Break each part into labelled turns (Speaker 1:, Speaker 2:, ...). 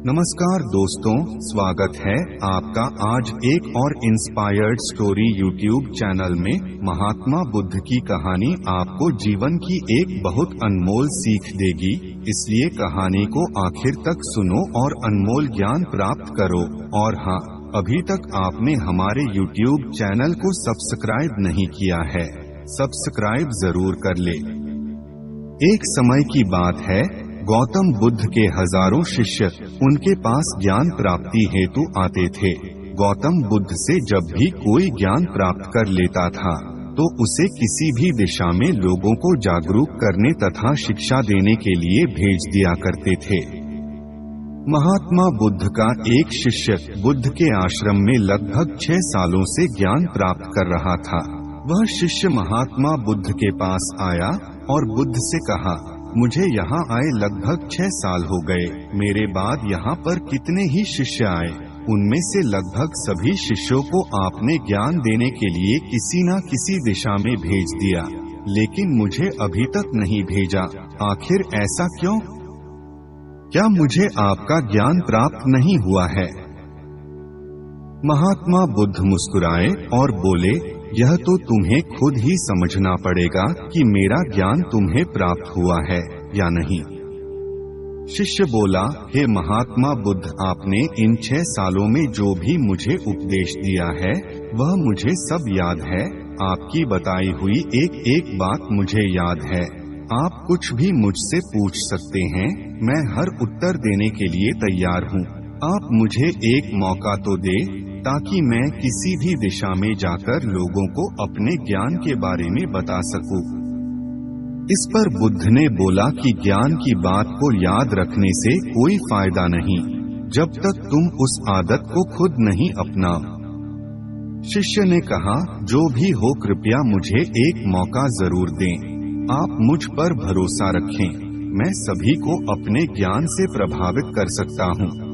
Speaker 1: नमस्कार दोस्तों, स्वागत है आपका आज एक और इंस्पायर्ड स्टोरी यूट्यूब चैनल में। महात्मा बुद्ध की कहानी आपको जीवन की एक बहुत अनमोल सीख देगी, इसलिए कहानी को आखिर तक सुनो और अनमोल ज्ञान प्राप्त करो। और हाँ, अभी तक आपने हमारे यूट्यूब चैनल को सब्सक्राइब नहीं किया है, सब्सक्राइब जरूर कर ले। एक समय की बात है, गौतम बुद्ध के हजारों शिष्य उनके पास ज्ञान प्राप्ति हेतु आते थे। गौतम बुद्ध से जब भी कोई ज्ञान प्राप्त कर लेता था तो उसे किसी भी दिशा में लोगों को जागरूक करने तथा शिक्षा देने के लिए भेज दिया करते थे। महात्मा बुद्ध का एक शिष्य बुद्ध के आश्रम में लगभग 6 सालों से ज्ञान प्राप्त कर रहा था। वह शिष्य महात्मा बुद्ध के पास आया और बुद्ध से कहा, मुझे यहाँ आए लगभग 6 साल हो गए। मेरे बाद यहाँ पर कितने ही शिष्य आए, उनमें से लगभग सभी शिष्यों को आपने ज्ञान देने के लिए किसी न किसी दिशा में भेज दिया, लेकिन मुझे अभी तक नहीं भेजा। आखिर ऐसा क्यों? क्या मुझे आपका ज्ञान प्राप्त नहीं हुआ है? महात्मा बुद्ध मुस्कुराए और बोले, यह तो तुम्हें खुद ही समझना पड़ेगा कि मेरा ज्ञान तुम्हें प्राप्त हुआ है या नहीं। शिष्य बोला, हे महात्मा बुद्ध, आपने इन 6 सालों में जो भी मुझे उपदेश दिया है वह मुझे सब याद है। आपकी बताई हुई एक एक बात मुझे याद है। आप कुछ भी मुझसे पूछ सकते हैं, मैं हर उत्तर देने के लिए तैयार हूँ। आप मुझे एक मौका तो दे ताकि मैं किसी भी दिशा में जाकर लोगों को अपने ज्ञान के बारे में बता सकूं। इस पर बुद्ध ने बोला कि ज्ञान की बात को याद रखने से कोई फायदा नहीं, जब तक तुम उस आदत को खुद नहीं अपनाओ। शिष्य ने कहा, जो भी हो कृपया मुझे एक मौका जरूर दें। आप मुझ पर भरोसा रखें, मैं सभी को अपने ज्ञान से प्रभावित कर सकता हूँ।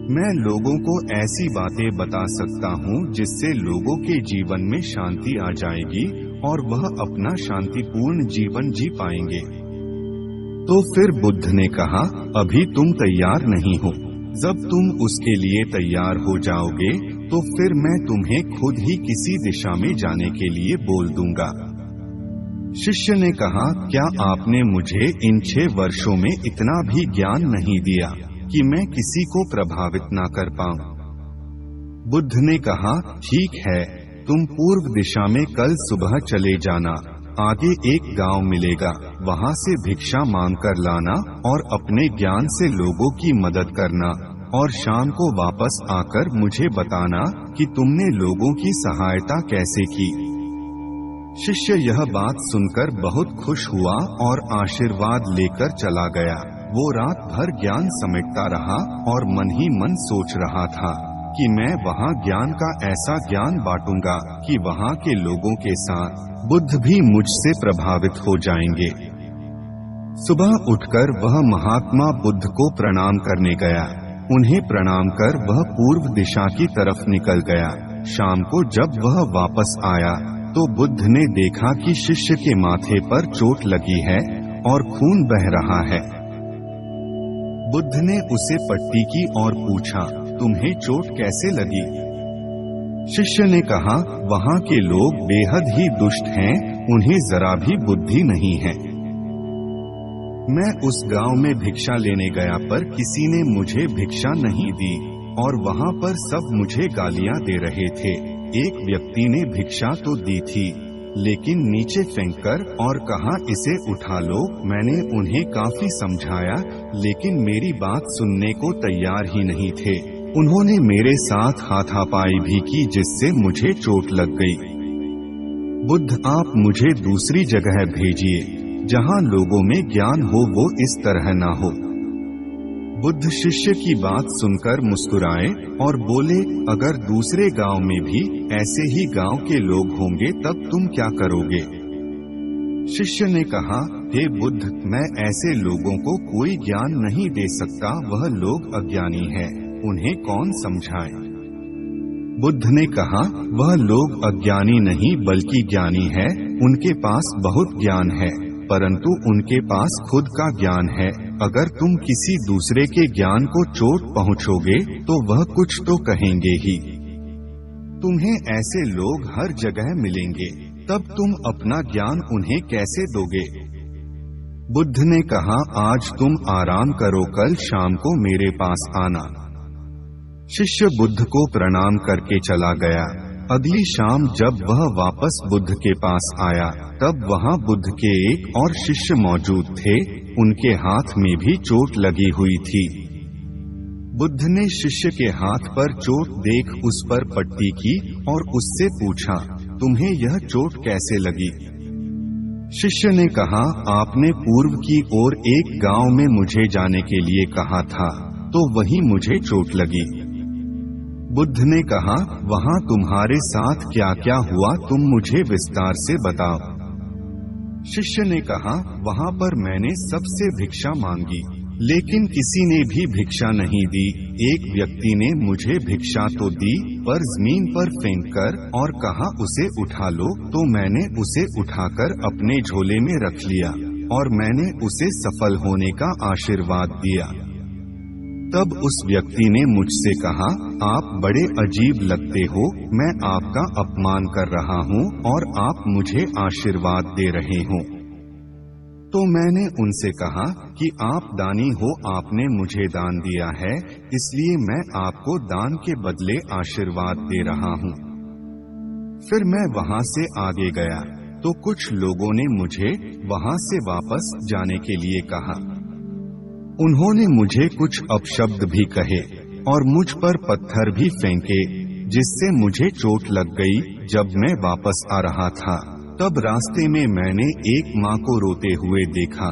Speaker 1: मैं लोगों को ऐसी बातें बता सकता हूँ जिससे लोगों के जीवन में शांति आ जाएगी और वह अपना शांतिपूर्ण जीवन जी पाएंगे। तो फिर बुद्ध ने कहा, अभी तुम तैयार नहीं हो। जब तुम उसके लिए तैयार हो जाओगे तो फिर मैं तुम्हें खुद ही किसी दिशा में जाने के लिए बोल दूंगा। शिष्य ने कहा, क्या आपने मुझे इन 6 वर्षों में इतना भी ज्ञान नहीं दिया कि मैं किसी को प्रभावित न कर पाऊं? बुद्ध ने कहा, ठीक है, तुम पूर्व दिशा में कल सुबह चले जाना। आगे एक गांव मिलेगा, वहां से भिक्षा मांग कर लाना और अपने ज्ञान से लोगों की मदद करना, और शाम को वापस आकर मुझे बताना कि तुमने लोगों की सहायता कैसे की। शिष्य यह बात सुनकर बहुत खुश हुआ और आशीर्वाद लेकर चला गया। वो रात भर ज्ञान समेटता रहा और मन ही मन सोच रहा था कि मैं वहाँ ज्ञान का ऐसा ज्ञान बांटूंगा कि वहाँ के लोगों के साथ बुद्ध भी मुझसे प्रभावित हो जाएंगे। सुबह उठकर वह महात्मा बुद्ध को प्रणाम करने गया। उन्हें प्रणाम कर वह पूर्व दिशा की तरफ निकल गया। शाम को जब वह वापस आया तो बुद्ध ने देखा कि शिष्य के माथे पर चोट लगी है और खून बह रहा है। बुद्ध ने उसे पट्टी की और पूछा, तुम्हें चोट कैसे लगी? शिष्य ने कहा, वहाँ के लोग बेहद ही दुष्ट हैं, उन्हें जरा भी बुद्धि नहीं है। मैं उस गांव में भिक्षा लेने गया पर किसी ने मुझे भिक्षा नहीं दी और वहाँ पर सब मुझे गालियाँ दे रहे थे। एक व्यक्ति ने भिक्षा तो दी थी, लेकिन नीचे फेंककर और कहा, इसे उठा लो। मैंने उन्हें काफी समझाया, लेकिन मेरी बात सुनने को तैयार ही नहीं थे। उन्होंने मेरे साथ हाथापाई भी की, जिससे मुझे चोट लग गई। बुद्ध, आप मुझे दूसरी जगह भेजिए जहां लोगों में ज्ञान हो, वो इस तरह ना हो। बुद्ध शिष्य की बात सुनकर मुस्कुराए और बोले, अगर दूसरे गांव में भी ऐसे ही गांव के लोग होंगे तब तुम क्या करोगे? शिष्य ने कहा, हे बुद्ध, मैं ऐसे लोगों को कोई ज्ञान नहीं दे सकता, वह लोग अज्ञानी हैं, उन्हें कौन समझाए? बुद्ध ने कहा, वह लोग अज्ञानी नहीं बल्कि ज्ञानी है, उनके पास बहुत ज्ञान है, परंतु उनके पास खुद का ज्ञान है। अगर तुम किसी दूसरे के ज्ञान को चोट पहुंचोगे तो वह कुछ तो कहेंगे ही। तुम्हें ऐसे लोग हर जगह मिलेंगे, तब तुम अपना ज्ञान उन्हें कैसे दोगे? बुद्ध ने कहा, आज तुम आराम करो, कल शाम को मेरे पास आना। शिष्य बुद्ध को प्रणाम करके चला गया। अगली शाम जब वह वापस बुद्ध के पास आया, तब वहां बुद्ध के एक और शिष्य मौजूद थे। उनके हाथ में भी चोट लगी हुई थी। बुद्ध ने शिष्य के हाथ पर चोट देख उस पर पट्टी की और उससे पूछा, तुम्हें यह चोट कैसे लगी? शिष्य ने कहा, आपने पूर्व की ओर एक गांव में मुझे जाने के लिए कहा था, तो वहीं मुझे चोट लगी। बुद्ध ने कहा, वहां तुम्हारे साथ क्या क्या हुआ, तुम मुझे विस्तार से बताओ। शिष्य ने कहा, वहां पर मैंने सबसे भिक्षा मांगी, लेकिन किसी ने भी भिक्षा नहीं दी। एक व्यक्ति ने मुझे भिक्षा तो दी, पर जमीन पर फेंक कर और कहा, उसे उठा लो, तो मैंने उसे उठाकर अपने झोले में रख लिया और मैंने उसे सफल होने का आशीर्वाद दिया। तब उस व्यक्ति ने मुझसे कहा, आप बड़े अजीब लगते हो, मैं आपका अपमान कर रहा हूँ और आप मुझे आशीर्वाद दे रहे हो। तो मैंने उनसे कहा कि आप दानी हो, आपने मुझे दान दिया है, इसलिए मैं आपको दान के बदले आशीर्वाद दे रहा हूँ। फिर मैं वहाँ से आगे गया तो कुछ लोगों ने मुझे वहाँ से वापस जाने के लिए कहा। उन्होंने मुझे कुछ अपशब्द भी कहे और मुझ पर पत्थर भी फेंके, जिससे मुझे चोट लग गई। जब मैं वापस आ रहा था, तब रास्ते में मैंने एक माँ को रोते हुए देखा।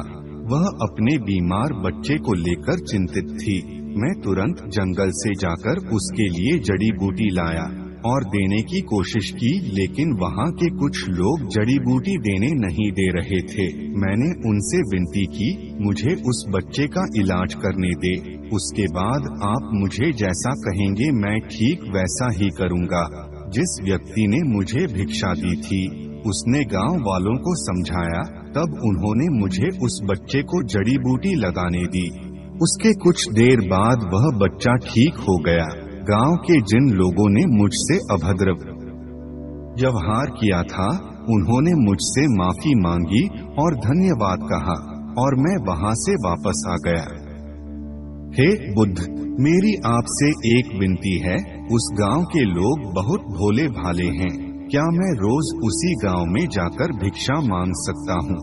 Speaker 1: वह अपने बीमार बच्चे को लेकर चिंतित थी। मैं तुरंत जंगल से जाकर उसके लिए जड़ी बूटी लाया और देने की कोशिश की, लेकिन वहाँ के कुछ लोग जड़ी बूटी देने नहीं दे रहे थे। मैंने उनसे विनती की, मुझे उस बच्चे का इलाज करने दे, उसके बाद आप मुझे जैसा कहेंगे मैं ठीक वैसा ही करूँगा। जिस व्यक्ति ने मुझे भिक्षा दी थी, उसने गांव वालों को समझाया, तब उन्होंने मुझे उस बच्चे को जड़ी बूटी लगाने दी। उसके कुछ देर बाद वह बच्चा ठीक हो गया। गांव के जिन लोगों ने मुझसे अभद्र व्यवहार किया था, उन्होंने मुझसे माफी मांगी और धन्यवाद कहा और मैं वहां से वापस आ गया। हे बुद्ध, मेरी आपसे एक विनती है, उस गांव के लोग बहुत भोले भाले हैं, क्या मैं रोज उसी गांव में जाकर भिक्षा मांग सकता हूँ?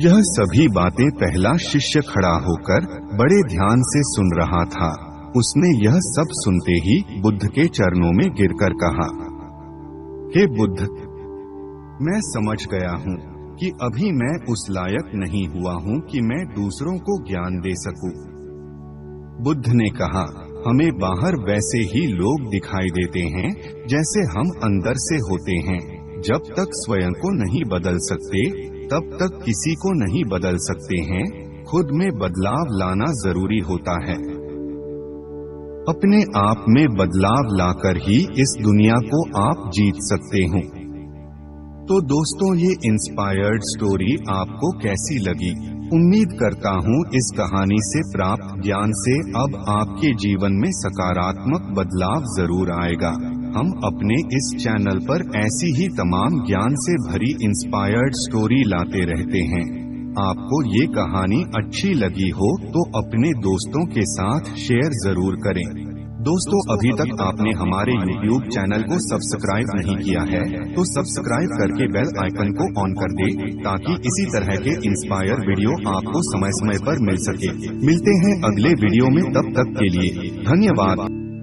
Speaker 1: यह सभी बातें पहला शिष्य खड़ा होकर बड़े ध्यान से सुन रहा था। उसने यह सब सुनते ही बुद्ध के चरणों में गिरकर कहा, हे बुद्ध, मैं समझ गया हूँ कि अभी मैं उस लायक नहीं हुआ हूँ कि मैं दूसरों को ज्ञान दे सकूं। बुद्ध ने कहा, हमें बाहर वैसे ही लोग दिखाई देते हैं जैसे हम अंदर से होते हैं। जब तक स्वयं को नहीं बदल सकते, तब तक किसी को नहीं बदल सकते हैं। खुद में बदलाव लाना जरूरी होता है। अपने आप में बदलाव लाकर ही इस दुनिया को आप जीत सकते हो। तो दोस्तों, ये इंस्पायर्ड स्टोरी आपको कैसी लगी? उम्मीद करता हूँ इस कहानी से प्राप्त ज्ञान से अब आपके जीवन में सकारात्मक बदलाव जरूर आएगा। हम अपने इस चैनल पर ऐसी ही तमाम ज्ञान से भरी इंस्पायर्ड स्टोरी लाते रहते हैं। आपको ये कहानी अच्छी लगी हो तो अपने दोस्तों के साथ शेयर जरूर करें। दोस्तों, अभी तक आपने हमारे YouTube चैनल को सब्सक्राइब नहीं किया है तो सब्सक्राइब करके बेल आइकन को ऑन कर दे, ताकि इसी तरह के इंस्पायर वीडियो आपको समय समय पर मिल सके। मिलते हैं अगले वीडियो में, तब तक के लिए धन्यवाद।